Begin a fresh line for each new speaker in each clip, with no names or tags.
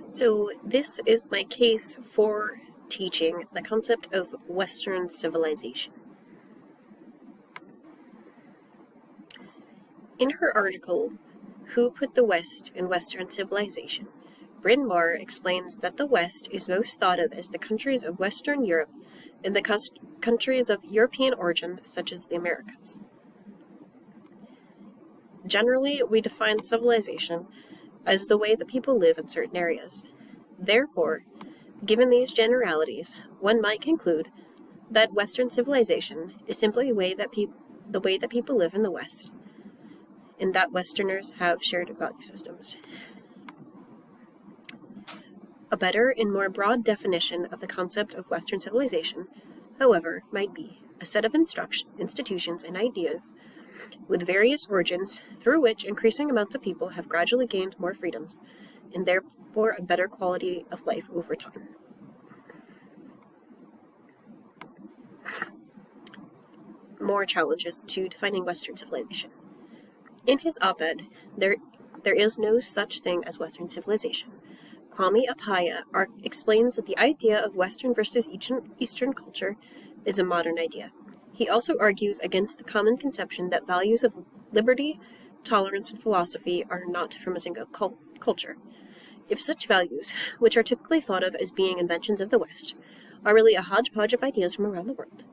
So this is my case for teaching the concept of Western civilization. In her article, Who Put the West in Western Civilization?, Bryn Mawr explains that the West is most thought of as the countries of Western Europe and the countries of European origin, such as the Americas. Generally, we define civilization as the way that people live in certain areas. Therefore, given these generalities, one might conclude that Western civilization is simply the way that people live in the West, and that Westerners have shared value systems. A better and more broad definition of the concept of Western civilization, however, might be a set of institutions and ideas with various origins through which increasing amounts of people have gradually gained more freedoms, and therefore a better quality of life over time. More challenges to defining Western civilization. In his op-ed, there is no such thing as Western civilization. Kwame Appiah explains that the idea of Western versus Eastern culture is a modern idea. He also argues against the common conception that values of liberty, tolerance, and philosophy are not from a single culture. If such values, which are typically thought of as being inventions of the West, are really a hodgepodge of ideas from around the world,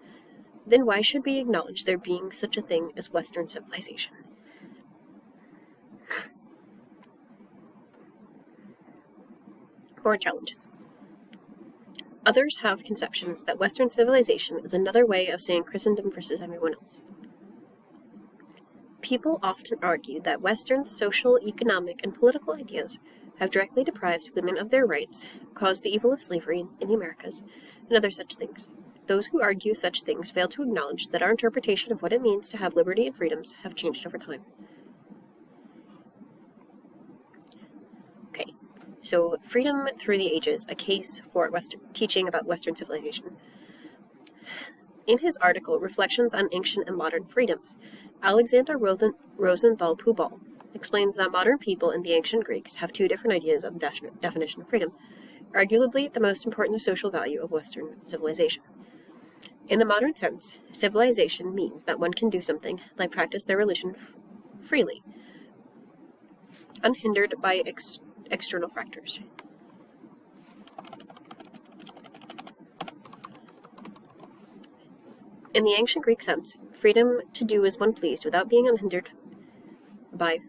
then why should we acknowledge there being such a thing as Western civilization? More challenges. Others have conceptions that Western civilization is another way of saying Christendom versus everyone else. People often argue that Western social, economic, and political ideas have directly deprived women of their rights, caused the evil of slavery in the Americas, and other such things. Those who argue such things fail to acknowledge that our interpretation of what it means to have liberty and freedoms have changed over time. Okay, so Freedom Through the Ages, a case for teaching about Western civilization. In his article, Reflections on Ancient and Modern Freedoms, Alexander Rosenthal Pubal explains that modern people and the ancient Greeks have two different ideas of the definition of freedom, arguably the most important social value of Western civilization. In the modern sense, civilization means that one can do something, like practice their religion freely, unhindered by external factors. In the ancient Greek sense, freedom to do as one pleased without being unhindered by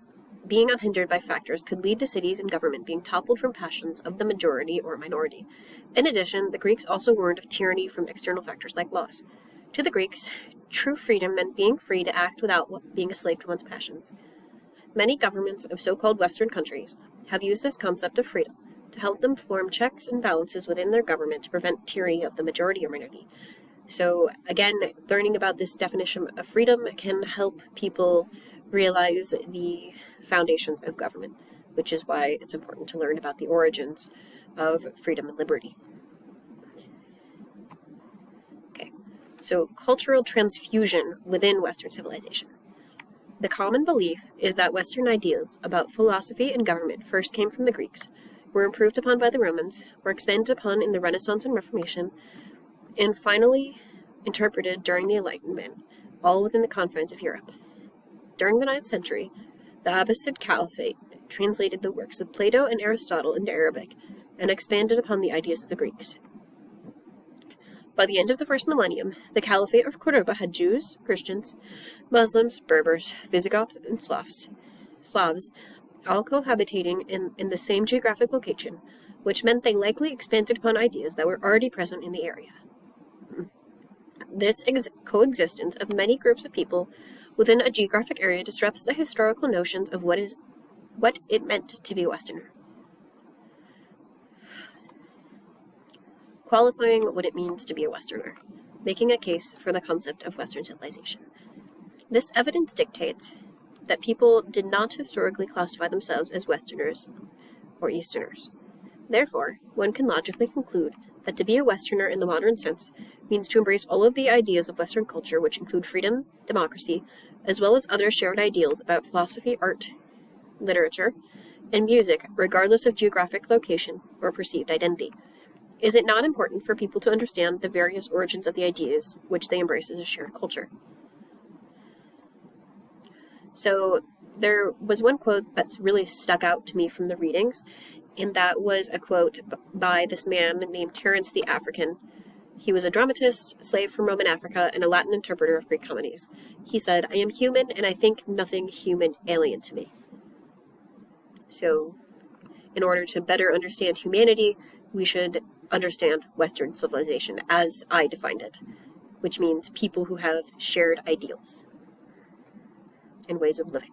factors could lead to cities and government being toppled from passions of the majority or minority. In addition, the Greeks also warned of tyranny from external factors like laws. To the Greeks, true freedom meant being free to act without being a slave to one's passions. Many governments of so-called Western countries have used this concept of freedom to help them form checks and balances within their government to prevent tyranny of the majority or minority. So again, learning about this definition of freedom can help people realize the foundations of government, which is why it's important to learn about the origins of freedom and liberty. Okay, so cultural transfusion within Western civilization. The common belief is that Western ideas about philosophy and government first came from the Greeks, were improved upon by the Romans, were expanded upon in the Renaissance and Reformation, and finally interpreted during the Enlightenment, all within the confines of Europe. During the 9th century, the Abbasid Caliphate translated the works of Plato and Aristotle into Arabic and expanded upon the ideas of the Greeks. By the end of the first millennium, the Caliphate of Cordoba had Jews, Christians, Muslims, Berbers, Visigoths, and Slavs, all cohabitating in the same geographic location, which meant they likely expanded upon ideas that were already present in the area. This coexistence of many groups of people within a geographic area disrupts the historical notions of what it meant to be a Westerner, qualifying what it means to be a Westerner, making a case for the concept of Western civilization. This evidence dictates that people did not historically classify themselves as Westerners or Easterners. Therefore, one can logically conclude that to be a Westerner in the modern sense means to embrace all of the ideas of Western culture, which include freedom, democracy, as well as other shared ideals about philosophy, art, literature, and music, regardless of geographic location or perceived identity? Is it not important for people to understand the various origins of the ideas which they embrace as a shared culture? So there was one quote that's really stuck out to me from the readings, and that was a quote by this man named Terence the African. He was a dramatist, slave from Roman Africa, and a Latin interpreter of Greek comedies. He said, "I am human, and I think nothing human alien to me." So, in order to better understand humanity, we should understand Western civilization as I defined it, which means people who have shared ideals and ways of living.